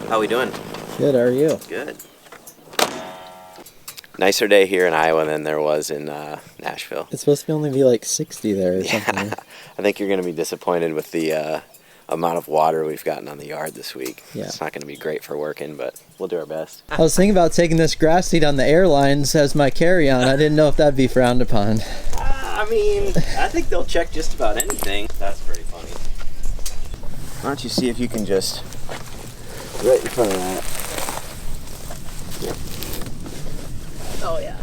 How we doing? Good, how are you? Good. Nicer day here in Iowa than there was in Nashville. It's supposed to only be like 60 there or something. I think you're going to be disappointed with the amount of water we've gotten on the yard this week. Yeah. It's not going to be great for working, but we'll do our best. I was thinking about taking this grass seed on the airlines as my carry-on. I didn't know if that'd be frowned upon. I mean, I think they'll check just about anything. That's pretty funny. Why don't you see if you can just, right in front of that. Oh yeah.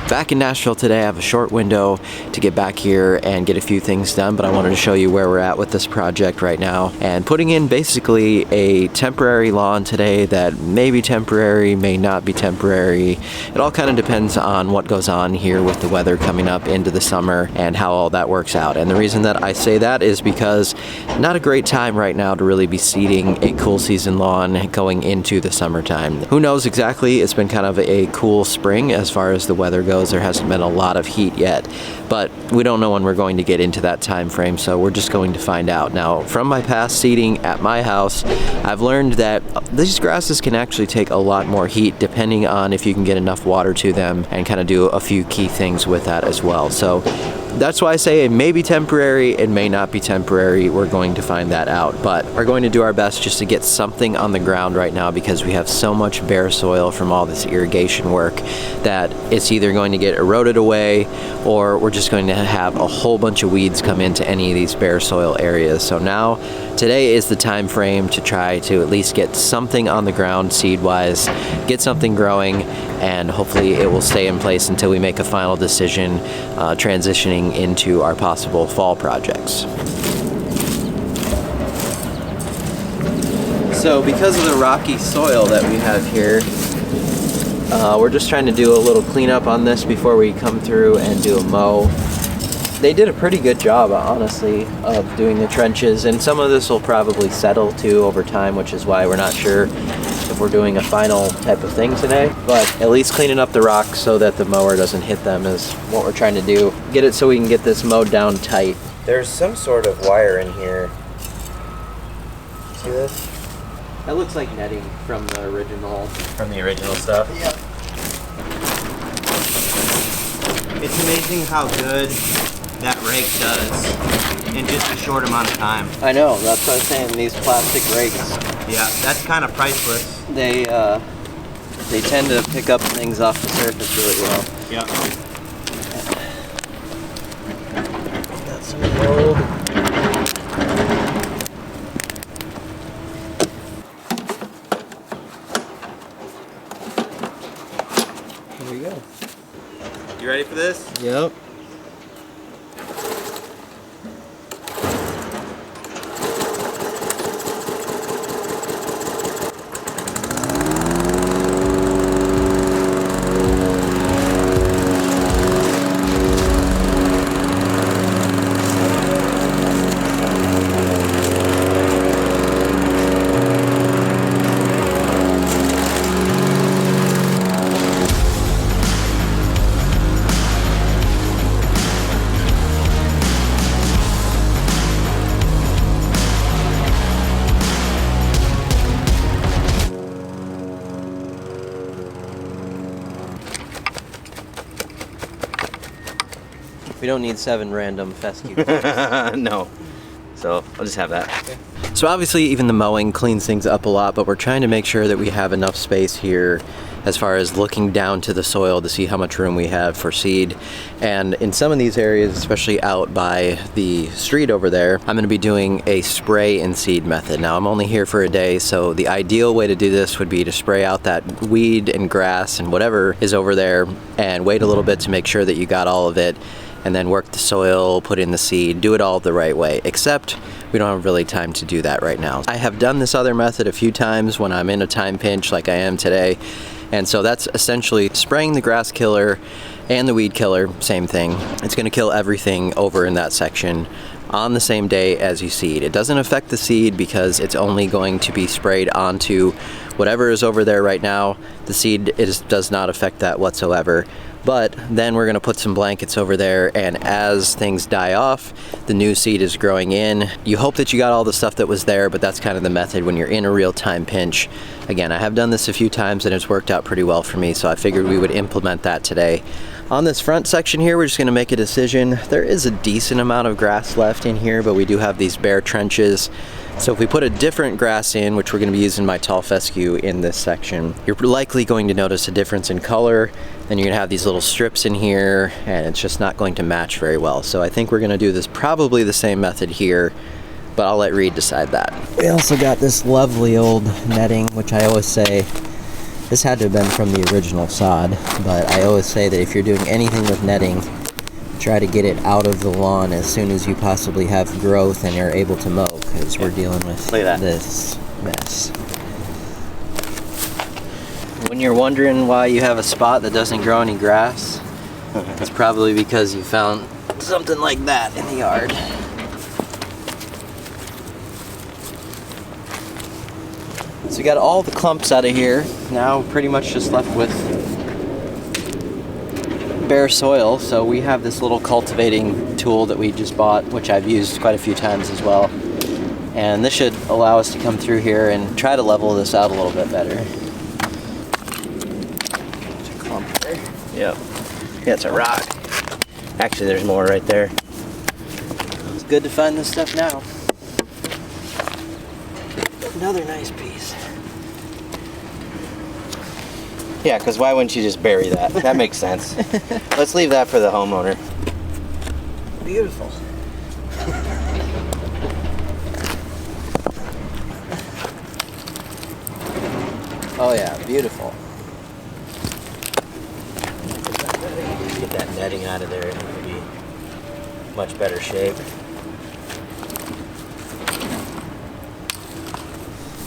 Back in Nashville today, I have a short window to get back here and get a few things done, but I wanted to show you where we're at with this project right now. And putting in basically a temporary lawn today that may be temporary, may not be temporary. It all kind of depends on what goes on here with the weather coming up into the summer and how all that works out. And the reason that I say that is because not a great time right now to really be seeding a cool season lawn going into the summertime. Who knows exactly? It's been kind of a cool spring as far as the weather goes. There hasn't been a lot of heat yet, but we don't know when we're going to get into that time frame, so we're just going to find out. Now, from my past seeding at my house, I've learned that these grasses can actually take a lot more heat depending on if you can get enough water to them and kind of do a few key things with that as well. So that's why I say it may be temporary, it may not be temporary. We're going to find that out, but we're going to do our best just to get something on the ground right now because we have so much bare soil from all this irrigation work that it's either going to get eroded away or we're just going to have a whole bunch of weeds come into any of these bare soil areas. So now, today is the time frame to try to at least get something on the ground seed-wise, get something growing, and hopefully it will stay in place until we make a final decision transitioning into our possible fall projects. So because of the rocky soil that we have here, we're just trying to do a little cleanup on this before we come through and do a mow. They did a pretty good job, honestly, of doing the trenches, and some of this will probably settle too over time, which is why we're not sure if we're doing a final type of thing today. But at least cleaning up the rocks so that the mower doesn't hit them is what we're trying to do. Get it so we can get this mowed down tight. There's some sort of wire in here. See this? That looks like netting from the original. From the original stuff? Yep. It's amazing how good that rake does in just a short amount of time. I know, that's what I was saying, these plastic rakes. Yeah, that's kind of priceless. They tend to pick up things off the surface really well. Yeah. Got some mold. There we go. You ready for this? Yep. We don't need 7 random fescue. No. So I'll just have that. Okay. So obviously even the mowing cleans things up a lot, but we're trying to make sure that we have enough space here as far as looking down to the soil to see how much room we have for seed. And in some of these areas, especially out by the street over there, I'm gonna be doing a spray and seed method. Now I'm only here for a day, so the ideal way to do this would be to spray out that weed and grass and whatever is over there and wait a little bit to make sure that you got all of it, and then work the soil, put in the seed, do it all the right way, except we don't have really time to do that right now. I have done this other method a few times when I'm in a time pinch like I am today, and so that's essentially spraying the grass killer and the weed killer, same thing. It's gonna kill everything over in that section on the same day as you seed. It doesn't affect the seed because it's only going to be sprayed onto whatever is over there right now. The seed does not affect that whatsoever. But then we're gonna put some blankets over there, and as things die off, the new seed is growing in. You hope that you got all the stuff that was there, but that's kind of the method when you're in a real-time pinch. Again, I have done this a few times and it's worked out pretty well for me, so I figured we would implement that today. On this front section here, we're just gonna make a decision. There is a decent amount of grass left in here, but we do have these bare trenches. So if we put a different grass in, which we're gonna be using my tall fescue in this section, you're likely going to notice a difference in color, and you're gonna have these little strips in here, and it's just not going to match very well. So I think we're gonna do this probably the same method here, but I'll let Reed decide that. We also got this lovely old netting, which I always say, this had to have been from the original sod, but I always say that if you're doing anything with netting, try to get it out of the lawn as soon as you possibly have growth and are able to mow, because we're dealing with this mess. When you're wondering why you have a spot that doesn't grow any grass, it's probably because you found something like that in the yard. So we got all the clumps out of here. Now pretty much just left with bare soil. So we have this little cultivating tool that we just bought, which I've used quite a few times as well. And this should allow us to come through here and try to level this out a little bit better. There's a clump there. Yep. Yeah, it's a rock. Actually, there's more right there. It's good to find this stuff now. Another nice piece. Yeah, because why wouldn't you just bury that? That makes sense. Let's leave that for the homeowner. Beautiful. Oh yeah, beautiful. Get that netting out of there, and it'll be much better shape.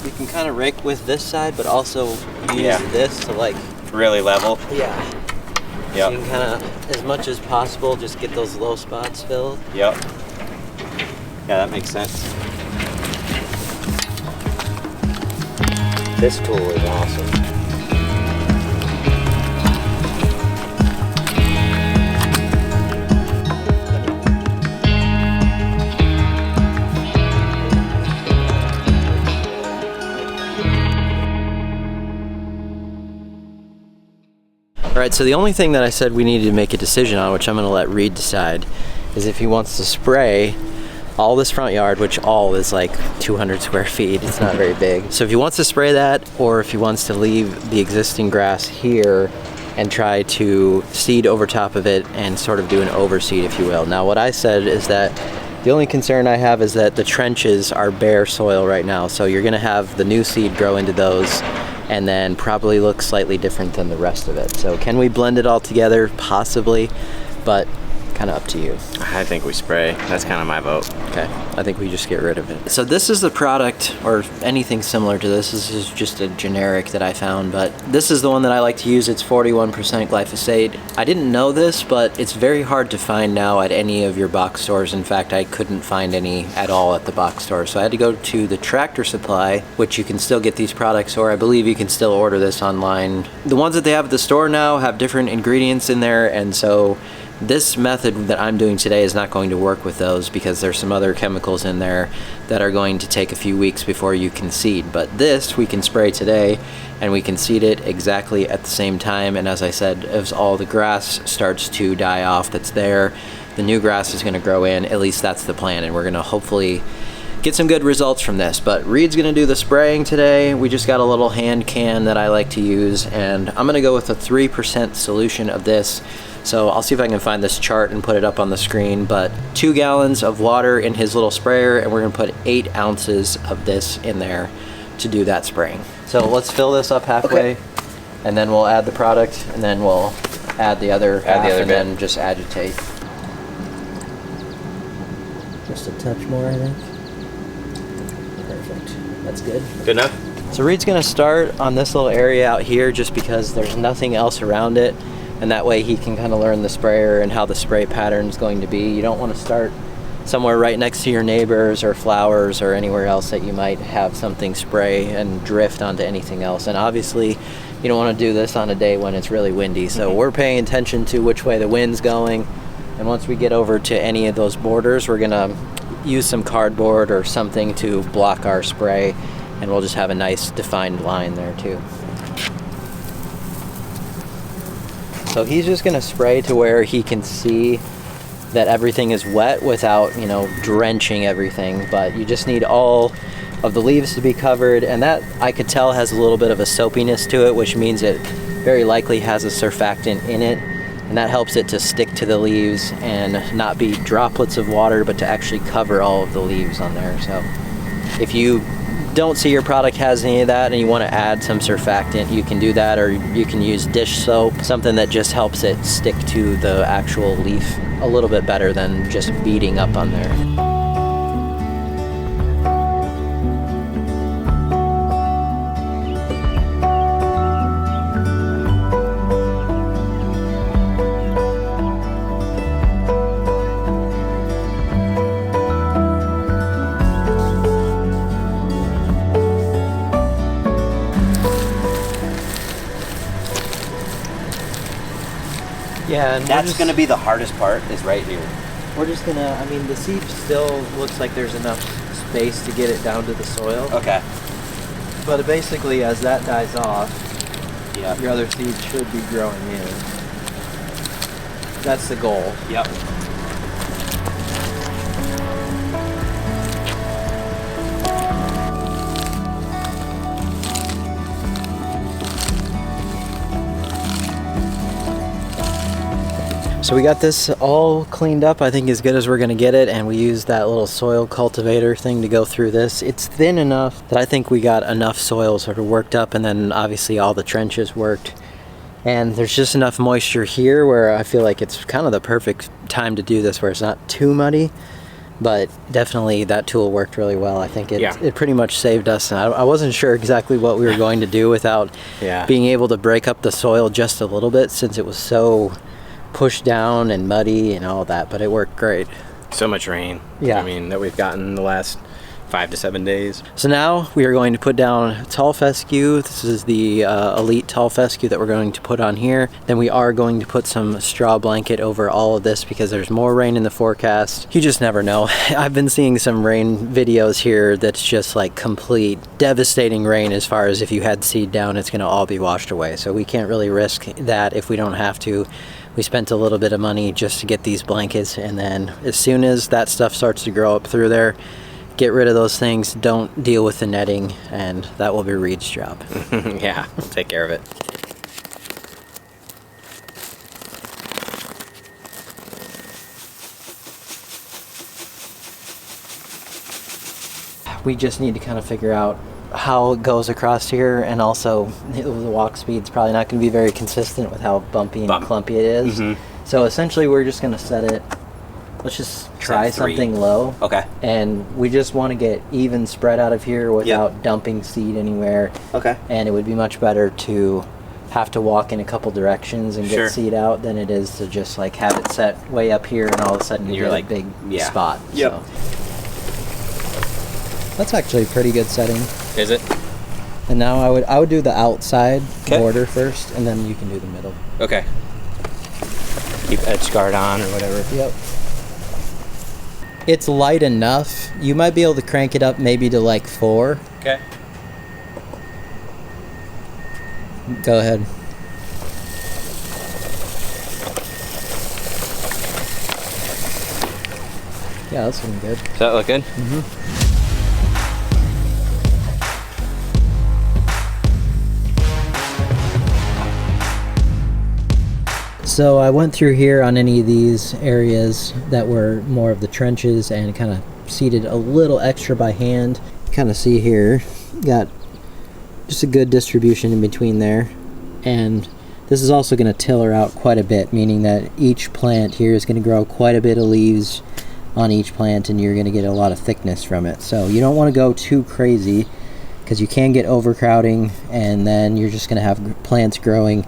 You can kind of rake with this side, but also use this to like really level. Yeah. Yep. So you can kind of, as much as possible, just get those low spots filled. Yep. Yeah, that makes sense. This tool is awesome. Alright, so the only thing that I said we needed to make a decision on, which I'm going to let Reed decide, is if he wants to spray all this front yard, which all is like 200 square feet. It's not very big. So if he wants to spray that, or if he wants to leave the existing grass here and try to seed over top of it and sort of do an overseed, if you will. Now what I said is that the only concern I have is that the trenches are bare soil right now, so you're going to have the new seed grow into those and then probably look slightly different than the rest of it. So can we blend it all together? Possibly, but kind of up to you. I think we spray. That's kind of my vote. Okay, I think we just get rid of it. So this is the product, or anything similar to this. This is just a generic that I found, but this is the one that I like to use. It's 41% glyphosate. I didn't know this, but it's very hard to find now at any of your box stores. In fact, I couldn't find any at all at the box store. So I had to go to the Tractor Supply, which you can still get these products, or I believe you can still order this online. The ones that they have at the store now have different ingredients in there, and so this method that I'm doing today is not going to work with those because there's some other chemicals in there that are going to take a few weeks before you can seed. But this we can spray today and we can seed it exactly at the same time. And as I said, as all the grass starts to die off that's there, the new grass is going to grow in. At least that's the plan, and we're going to hopefully get some good results from this. But Reed's gonna do the spraying today. We just got a little hand can that I like to use, and I'm gonna go with a 3% solution of this. So I'll see if I can find this chart and put it up on the screen, but 2 gallons of water in his little sprayer, and we're gonna put 8 ounces of this in there to do that spraying. So let's fill this up halfway, Okay. and then we'll add the product, and then we'll add the other half, and bit. then just agitate. Just a touch more, I think. Perfect. That's good. Good enough? So Reed's gonna start on this little area out here just because there's nothing else around it, and that way he can kind of learn the sprayer and how the spray pattern is going to be. You don't want to start somewhere right next to your neighbors or flowers or anywhere else that you might have something spray and drift onto anything else. And obviously you don't want to do this on a day when it's really windy. So we're paying attention to which way the wind's going, and once we get over to any of those borders, we're gonna use some cardboard or something to block our spray, and we'll just have a nice defined line there too. So he's just gonna spray to where he can see that everything is wet without, you know, drenching everything, but you just need all of the leaves to be covered, and that I could tell has a little bit of a soapiness to it, which means it very likely has a surfactant in it, and that helps it to stick to the leaves and not be droplets of water, but to actually cover all of the leaves on there. So if you don't see your product has any of that and you want to add some surfactant, you can do that, or you can use dish soap, something that just helps it stick to the actual leaf a little bit better than just beating up on there. Yeah, and That's going to be the hardest part, is right here. we're just gonna, I mean, the seed still looks like there's enough space to get it down to the soil. Okay. But basically, as that dies off, Yep. your other seeds should be growing in. That's the goal. Yep. So we got this all cleaned up, I think as good as we're gonna get it, and we used that little soil cultivator thing to go through this. It's thin enough that I think we got enough soil sort of worked up, and then obviously all the trenches worked. And there's just enough moisture here where I feel like it's kind of the perfect time to do this, where it's not too muddy, but definitely that tool worked really well. I think it pretty much saved us. And I wasn't sure exactly what we were going to do without being able to break up the soil just a little bit, since it was so pushed down and muddy and all that, but it worked great. So much rain. Yeah. I mean, that we've gotten the last 5 to 7 days. So now we are going to put down tall fescue. This is the elite tall fescue that we're going to put on here. Then we are going to put some straw blanket over all of this because there's more rain in the forecast. You just never know. I've been seeing some rain videos here that's just like complete devastating rain, as far as if you had seed down, it's gonna all be washed away. So we can't really risk that if we don't have to. We spent a little bit of money just to get these blankets, and then as soon as that stuff starts to grow up through there, get rid of those things, don't deal with the netting, and that will be Reed's job. Yeah, we'll take care of it. We just need to kind of figure out how it goes across here, and also the walk speed's probably not going to be very consistent with how bumpy and clumpy it is. So essentially we're just going to set it, let's just try something low. Okay. And we just want to get even spread out of here without dumping seed anywhere. Okay. And it would be much better to have to walk in a couple directions and get seed out than it is to just like have it set way up here and all of a sudden you You're get like, a big spot. Yep. So. That's actually a pretty good setting. Is it? And now I would do the outside border first, and then you can do the middle. Okay. Keep edge guard on or whatever. Yep. It's light enough. You might be able to crank it up maybe to like 4. Okay. Go ahead. Yeah, that's looking good. Does that look good? So I went through here on any of these areas that were more of the trenches and kind of seeded a little extra by hand. Kind of see here, got just a good distribution in between there. And this is also going to tiller out quite a bit, meaning that each plant here is going to grow quite a bit of leaves on each plant, and you're going to get a lot of thickness from it. So you don't want to go too crazy, because you can get overcrowding, and then you're just going to have plants growing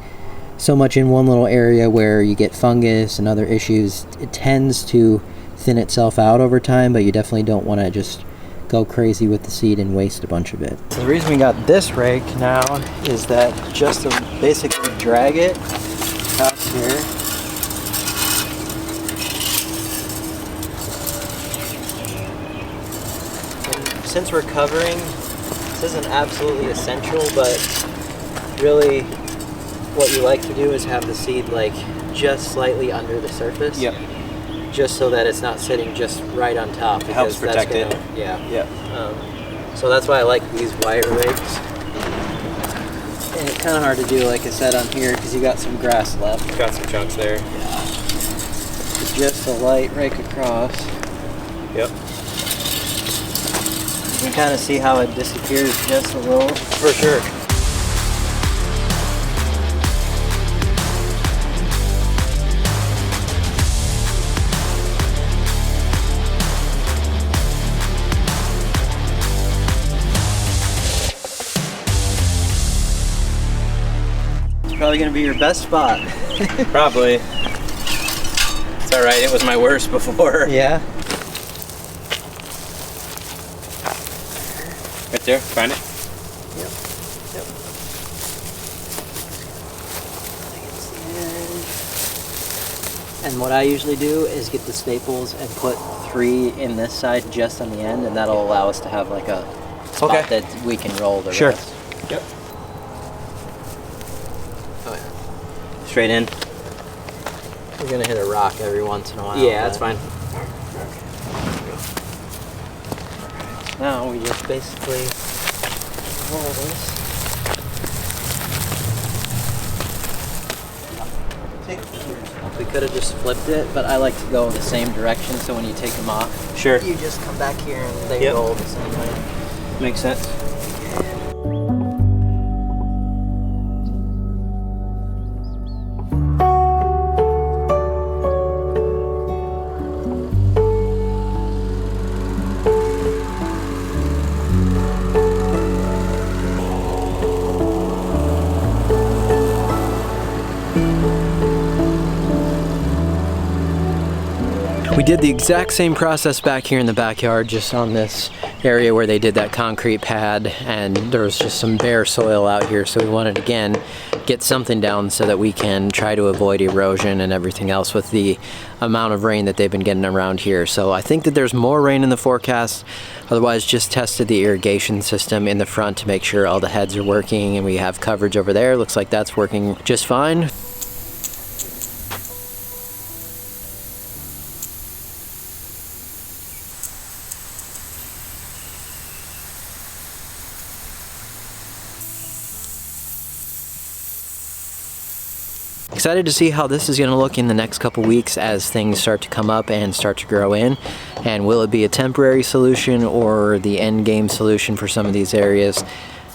so much in one little area where you get fungus and other issues. It tends to thin itself out over time, but you definitely don't want to just go crazy with the seed and waste a bunch of it. So the reason we got this rake now is that just to basically drag it out here, and since we're covering, this isn't absolutely essential, but really what you like to do is have the seed like just slightly under the surface. Yep. Just so that it's not sitting just right on top. It helps protect it. Yeah. Yep. So that's why I like these wire rakes. And it's kind of hard to do, like I said, on here because you got some grass left. Got some chunks there. Yeah. So just a light rake across. Yep. You can kind of see how it disappears just a little. For sure. Probably gonna be your best spot. Probably. It's alright, it was my worst before. Yeah. Right there, find it? Yep. Yep. And what I usually do is get the staples and put 3 in this side just on the end, and that'll allow us to have like a spot that we can roll the rest. Yep. Straight in. We're gonna hit a rock every once in a while. Yeah, that's fine. Now we just basically roll this. We could have just flipped it, but I like to go the same direction, so when you take them off, Sure. you just come back here and they roll the same way. Makes sense. We did the exact same process back here in the backyard, just on this area where they did that concrete pad, and there was just some bare soil out here, so we wanted, again, get something down so that we can try to avoid erosion and everything else with the amount of rain that they've been getting around here. So I think that there's more rain in the forecast. Otherwise, just tested the irrigation system in the front to make sure all the heads are working, and we have coverage over there. Looks like that's working just fine. Excited to see how this is going to look in the next couple weeks as things start to come up and start to grow in. And will it be a temporary solution or the end game solution for some of these areas?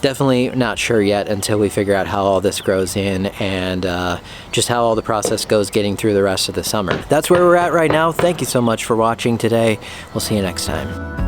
Definitely not sure yet until we figure out how all this grows in and just how all the process goes getting through the rest of the summer. That's where we're at right now. Thank you so much for watching today. We'll see you next time.